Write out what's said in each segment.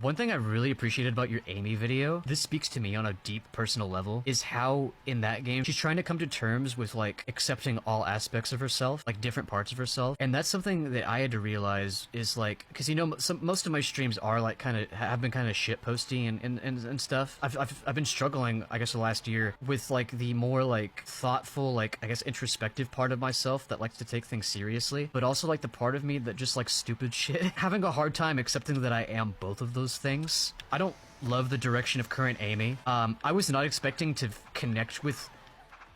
One thing I really appreciated about your Amy video, this speaks to me on a deep personal level, is how in that game she's trying to come to terms with like accepting all aspects of herself, like different parts of herself. And that's something that I had to realize is like, because you know, most of my streams are like have been kind of shit posty and stuff. I've been struggling, I guess, the last year with like the more like thoughtful, like I guess introspective part of myself that likes to take things seriously, but also like the part of me that just like stupid shit. Having a hard time accepting that I am both of those things. I don't love the direction of current Amy. I was not expecting to connect with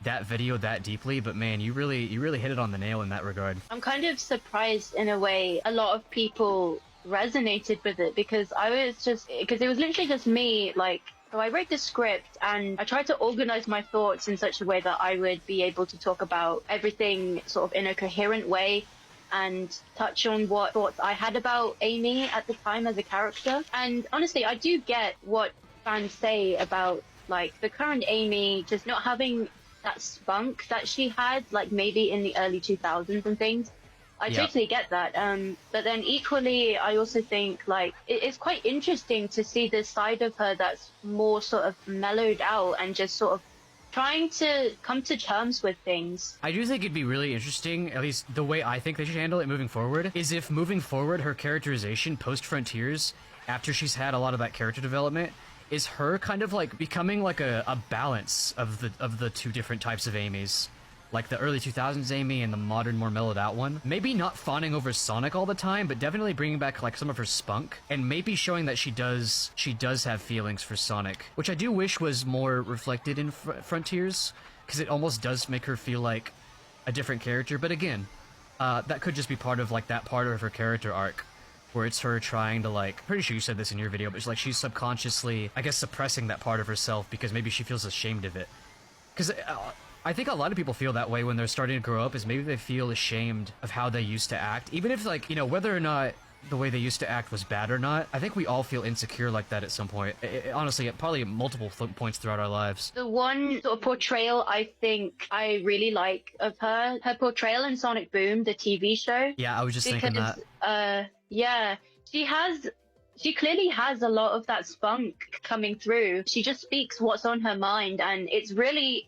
that video that deeply, but man, you really hit it on the nail in that regard. I'm kind of surprised in a way a lot of people resonated with it because it was literally just me, like, so I wrote the script and I tried to organize my thoughts in such a way that I would be able to talk about everything sort of in a coherent way and touch on what thoughts I had about Amy at the time as a character. And honestly, I do get what fans say about like the current Amy just not having that spunk that she had, like maybe in the early 2000s and things. I totally get that. But then equally, I also think like it's quite interesting to see this side of her that's more sort of mellowed out and just sort of trying to come to terms with things. I do think it'd be really interesting, at least the way I think they should handle it moving forward, is if moving forward her characterization post-Frontiers, after she's had a lot of that character development, is her kind of like becoming like a balance of the two different types of Amy's. Like the early 2000s Amy and the modern, more mellowed out one. Maybe not fawning over Sonic all the time, but definitely bringing back like some of her spunk, and maybe showing that she does have feelings for Sonic, which I do wish was more reflected in Frontiers, because it almost does make her feel like a different character. But again, that could just be part of like that part of her character arc, where it's her trying to like, pretty sure you said this in your video, but it's like she's subconsciously, I guess, suppressing that part of herself because maybe she feels ashamed of it. Because I think a lot of people feel that way when they're starting to grow up, is maybe they feel ashamed of how they used to act. Even if, like, you know, whether or not the way they used to act was bad or not, I think we all feel insecure like that at some point. Honestly, probably at multiple points throughout our lives. The one sort of portrayal I think I really like of her portrayal in Sonic Boom, the TV show. Yeah, I was just thinking that. Yeah, she clearly has a lot of that spunk coming through. She just speaks what's on her mind, and it's really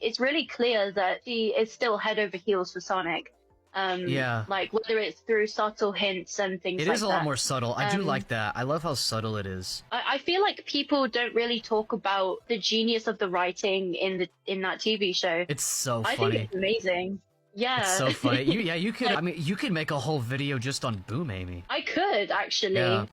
clear that she is still head over heels for Sonic. Yeah. Like whether it's through subtle hints and things like that. It is a lot more subtle. I do like that. I love how subtle it is. I feel like people don't really talk about the genius of the writing in that TV show. It's so funny. I think it's amazing. Yeah. It's so funny. You could, I mean, you could make a whole video just on Boom Amy. I could, actually. Yeah.